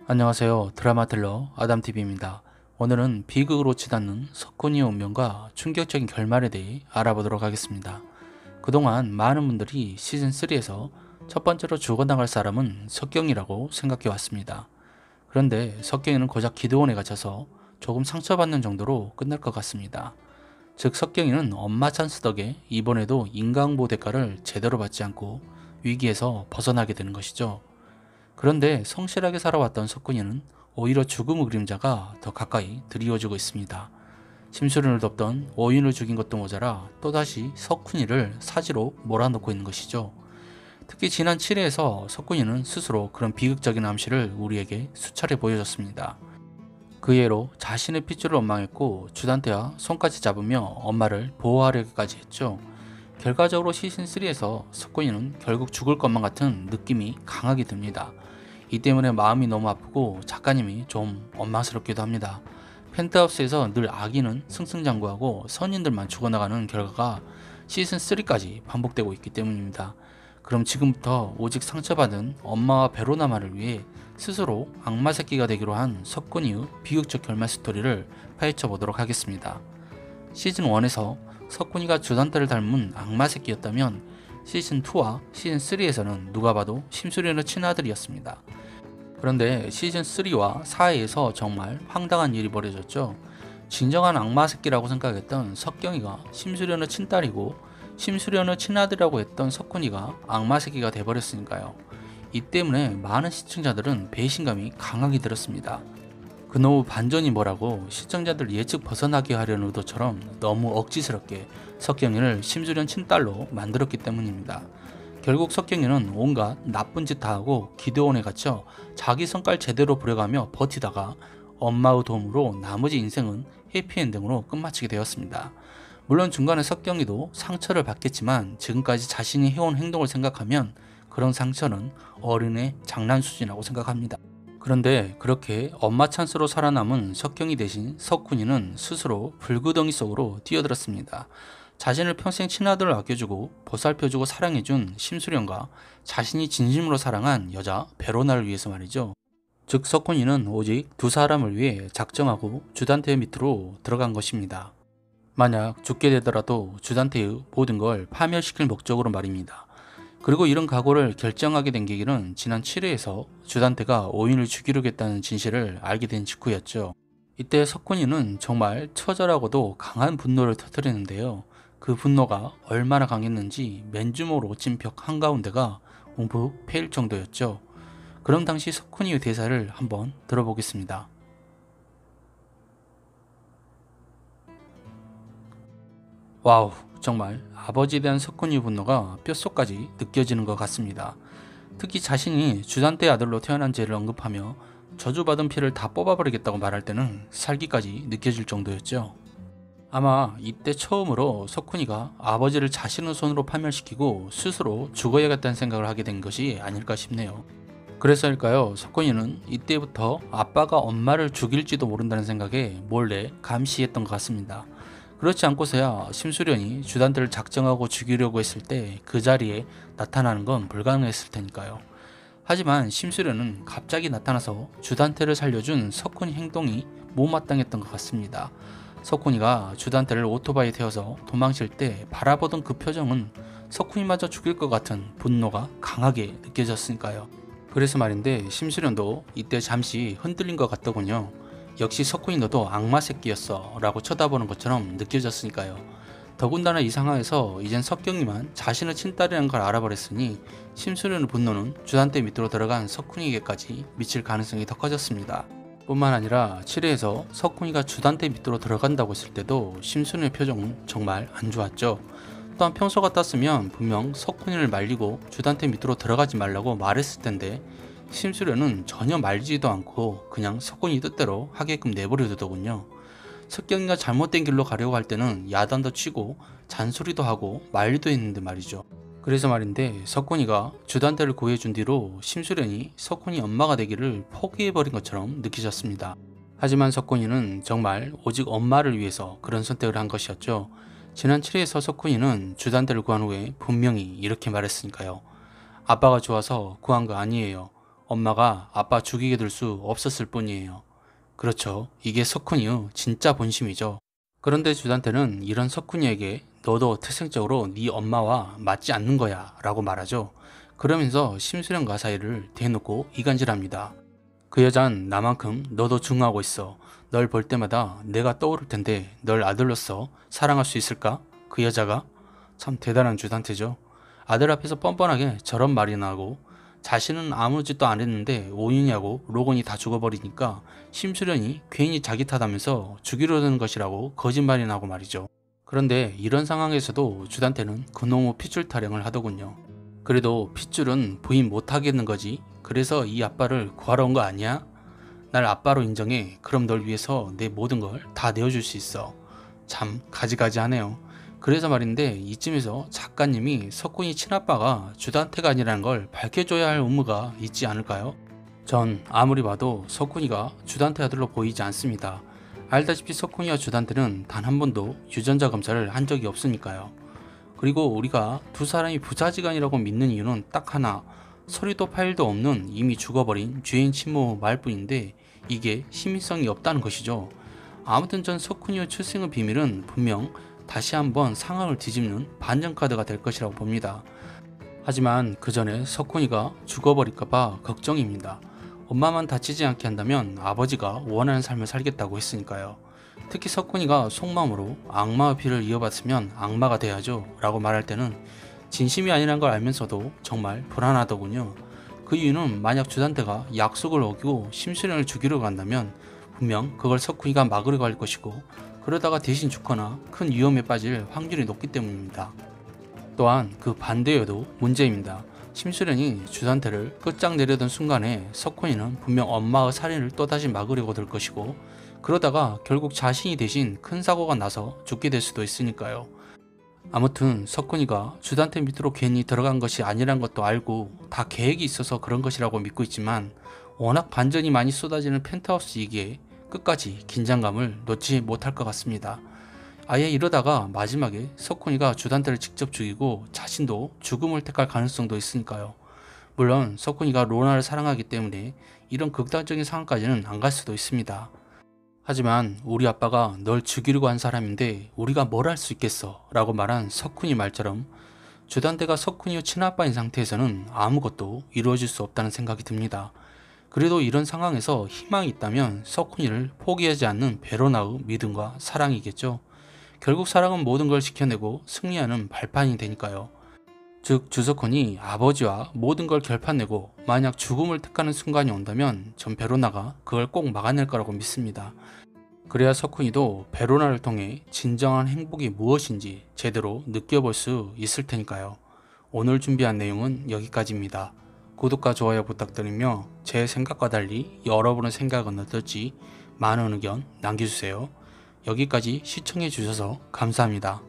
안녕하세요. 드라마 틀러 아담TV입니다. 오늘은 비극으로 치닫는 석훈이의 운명과 충격적인 결말에 대해 알아보도록 하겠습니다. 그동안 많은 분들이 시즌3에서 첫 번째로 죽어나갈 사람은 석경이라고 생각해 왔습니다. 그런데 석경이는 고작 기드온에 갇혀서 조금 상처받는 정도로 끝날 것 같습니다. 즉 석경이는 엄마 찬스 덕에 이번에도 인과응보 대가를 제대로 받지 않고 위기에서 벗어나게 되는 것이죠. 그런데 성실하게 살아왔던 석훈이는 오히려 죽음의 그림자가 더 가까이 드리워지고 있습니다. 심수련을 덮던 오인을 죽인 것도 모자라 또다시 석훈이를 사지로 몰아넣고 있는 것이죠. 특히 지난 7회에서 석훈이는 스스로 그런 비극적인 암시를 우리에게 수차례 보여줬습니다. 그 예로 자신의 핏줄을 원망했고 주단태와 손까지 잡으며 엄마를 보호하려기까지 했죠. 결과적으로 시즌3에서 석훈이는 결국 죽을 것만 같은 느낌이 강하게 듭니다. 이 때문에 마음이 너무 아프고 작가님이 좀 원망스럽기도 합니다. 펜트하우스에서 늘 악인은 승승장구하고 선인들만 죽어나가는 결과가 시즌3까지 반복되고 있기 때문입니다. 그럼 지금부터 오직 상처받은 엄마와 베로나마를 위해 스스로 악마 새끼가 되기로 한 석훈이의 비극적 결말 스토리를 파헤쳐 보도록 하겠습니다. 시즌1에서 석훈이가 주단태를 닮은 악마 새끼였다면 시즌2와 시즌3에서는 누가 봐도 심수련의 친아들이었습니다. 그런데 시즌3와 4회에서 정말 황당한 일이 벌어졌죠. 진정한 악마 새끼라고 생각했던 석경이가 심수련의 친딸이고 심수련의 친아들이라고 했던 석훈이가 악마 새끼가 돼버렸으니까요. 이 때문에 많은 시청자들은 배신감이 강하게 들었습니다. 그놈의 반전이 뭐라고 시청자들 예측 벗어나게 하려는 의도처럼 너무 억지스럽게 석경이를 심수련 친딸로 만들었기 때문입니다. 결국 석경이는 온갖 나쁜 짓 다 하고 기드온에 갇혀 자기 성깔 제대로 부려가며 버티다가 엄마의 도움으로 나머지 인생은 해피엔딩으로 끝마치게 되었습니다. 물론 중간에 석경이도 상처를 받겠지만 지금까지 자신이 해온 행동을 생각하면 그런 상처는 어른의 장난 수준이라고 생각합니다. 그런데 그렇게 엄마 찬스로 살아남은 석경이 대신 석훈이는 스스로 불구덩이 속으로 뛰어들었습니다. 자신을 평생 친아들을 아껴주고 보살펴주고 사랑해준 심수련과 자신이 진심으로 사랑한 여자 베로나를 위해서 말이죠. 즉 석훈이는 오직 두 사람을 위해 작정하고 주단태 밑으로 들어간 것입니다. 만약 죽게 되더라도 주단태의 모든 걸 파멸시킬 목적으로 말입니다. 그리고 이런 각오를 결정하게 된 계기는 지난 7회에서 주단태가 오인을 죽이려고 했다는 진실을 알게 된 직후였죠. 이때 석훈이는 정말 처절하고도 강한 분노를 터뜨리는데요. 그 분노가 얼마나 강했는지 맨주먹으로 친 벽 한가운데가 웅푹 패일 정도였죠. 그럼 당시 석훈이의 대사를 한번 들어보겠습니다. 와우, 정말 아버지에 대한 석훈이의 분노가 뼛속까지 느껴지는 것 같습니다. 특히 자신이 주단태 아들로 태어난 죄를 언급하며 저주받은 피를 다 뽑아버리겠다고 말할 때는 살기까지 느껴질 정도였죠. 아마 이때 처음으로 석훈이가 아버지를 자신의 손으로 파멸시키고 스스로 죽어야겠다는 생각을 하게 된 것이 아닐까 싶네요. 그래서일까요? 석훈이는 이때부터 아빠가 엄마를 죽일지도 모른다는 생각에 몰래 감시했던 것 같습니다. 그렇지 않고서야 심수련이 주단태를 작정하고 죽이려고 했을 때 그 자리에 나타나는 건 불가능했을 테니까요. 하지만 심수련은 갑자기 나타나서 주단태를 살려준 석훈이 행동이 못마땅했던 것 같습니다. 석훈이가 주단태를 오토바이에 태워서 도망칠 때 바라보던 그 표정은 석훈이마저 죽일 것 같은 분노가 강하게 느껴졌으니까요. 그래서 말인데 심수련도 이때 잠시 흔들린 것 같더군요. 역시 석훈이 너도 악마 새끼였어 라고 쳐다보는 것처럼 느껴졌으니까요. 더군다나 이 상황에서 이젠 석경이만 자신의 친딸이라는 걸 알아버렸으니 심수련의 분노는 주단태 밑으로 들어간 석훈이에게까지 미칠 가능성이 더 커졌습니다. 뿐만 아니라 7회에서 석훈이가 주단태 밑으로 들어간다고 했을 때도 심수련의 표정은 정말 안 좋았죠. 또한 평소 같았으면 분명 석훈이를 말리고 주단태 밑으로 들어가지 말라고 말했을 텐데 심수련은 전혀 말리지도 않고 그냥 석훈이 뜻대로 하게끔 내버려 두더군요. 석경이가 잘못된 길로 가려고 할 때는 야단도 치고 잔소리도 하고 말리도 했는데 말이죠. 그래서 말인데 석훈이가 주단태를 구해준 뒤로 심수련이 석훈이 엄마가 되기를 포기해버린 것처럼 느껴졌습니다. 하지만 석훈이는 정말 오직 엄마를 위해서 그런 선택을 한 것이었죠. 지난 7회에서 석훈이는 주단태를 구한 후에 분명히 이렇게 말했으니까요. 아빠가 좋아서 구한 거 아니에요. 엄마가 아빠 죽이게 둘 수 없었을 뿐이에요. 그렇죠. 이게 석훈이의 진짜 본심이죠. 그런데 주단태는 이런 석훈이에게 너도 태생적으로 네 엄마와 맞지 않는 거야 라고 말하죠. 그러면서 심수련과 사이를 대놓고 이간질합니다. 그 여잔 나만큼 너도 중하고 있어. 널 볼 때마다 내가 떠오를 텐데 널 아들로서 사랑할 수 있을까? 그 여자가? 참 대단한 주단태죠. 아들 앞에서 뻔뻔하게 저런 말이나 하고 자신은 아무 짓도 안 했는데 오윤이하고 로건이 다 죽어버리니까 심수련이 괜히 자기 탓하면서 죽이려는 것이라고 거짓말이나 하고 말이죠. 그런데 이런 상황에서도 주단태는 그놈의 핏줄 타령을 하더군요. 그래도 핏줄은 부인 못하겠는 거지. 그래서 이 아빠를 구하러 온 거 아니야? 날 아빠로 인정해. 그럼 널 위해서 내 모든 걸 다 내어줄 수 있어. 참 가지가지하네요. 그래서 말인데 이쯤에서 작가님이 석훈이 친아빠가 주단태가 아니라는 걸 밝혀줘야 할 의무가 있지 않을까요? 전 아무리 봐도 석훈이가 주단태 아들로 보이지 않습니다. 알다시피 석훈이와 주단태는 단 한 번도 유전자 검사를 한 적이 없으니까요. 그리고 우리가 두 사람이 부자지간이라고 믿는 이유는 딱 하나, 서류도 파일도 없는 이미 죽어버린 죄인 친모 말뿐인데 이게 신빙성이 없다는 것이죠. 아무튼 전 석훈이의 출생의 비밀은 분명 다시 한번 상황을 뒤집는 반전카드가 될 것이라고 봅니다. 하지만 그 전에 석훈이가 죽어버릴까봐 걱정입니다. 엄마만 다치지 않게 한다면 아버지가 원하는 삶을 살겠다고 했으니까요. 특히 석훈이가 속마음으로 악마의 피를 이어받으면 악마가 돼야죠 라고 말할 때는 진심이 아니란 걸 알면서도 정말 불안하더군요. 그 이유는 만약 주단태가 약속을 어기고 심수련을 죽이려고 한다면 분명 그걸 석훈이가 막으려고 할 것이고 그러다가 대신 죽거나 큰 위험에 빠질 확률이 높기 때문입니다. 또한 그 반대여도 문제입니다. 심수련이 주단태를 끝장내려던 순간에 석훈이는 분명 엄마의 살인을 또다시 막으려고 들 것이고 그러다가 결국 자신이 대신 큰 사고가 나서 죽게 될 수도 있으니까요. 아무튼 석훈이가 주단태 밑으로 괜히 들어간 것이 아니란 것도 알고 다 계획이 있어서 그런 것이라고 믿고 있지만 워낙 반전이 많이 쏟아지는 펜트하우스이기에 끝까지 긴장감을 놓지 못할 것 같습니다. 아예 이러다가 마지막에 석훈이가 주단태를 직접 죽이고 자신도 죽음을 택할 가능성도 있으니까요. 물론 석훈이가 로나를 사랑하기 때문에 이런 극단적인 상황까지는 안 갈 수도 있습니다. 하지만 우리 아빠가 널 죽이려고 한 사람인데 우리가 뭘 할 수 있겠어 라고 말한 석훈이 말처럼 주단태가 석훈이의 친아빠인 상태에서는 아무것도 이루어질 수 없다는 생각이 듭니다. 그래도 이런 상황에서 희망이 있다면 석훈이를 포기하지 않는 베로나의 믿음과 사랑이겠죠. 결국 사랑은 모든 걸 지켜내고 승리하는 발판이 되니까요. 즉 주석훈이 아버지와 모든 걸 결판내고 만약 죽음을 택하는 순간이 온다면 전 베로나가 그걸 꼭 막아낼 거라고 믿습니다. 그래야 석훈이도 베로나를 통해 진정한 행복이 무엇인지 제대로 느껴볼 수 있을 테니까요. 오늘 준비한 내용은 여기까지입니다. 구독과 좋아요 부탁드리며 제 생각과 달리 여러분의 생각은 어떨지 많은 의견 남겨주세요. 여기까지 시청해 주셔서 감사합니다.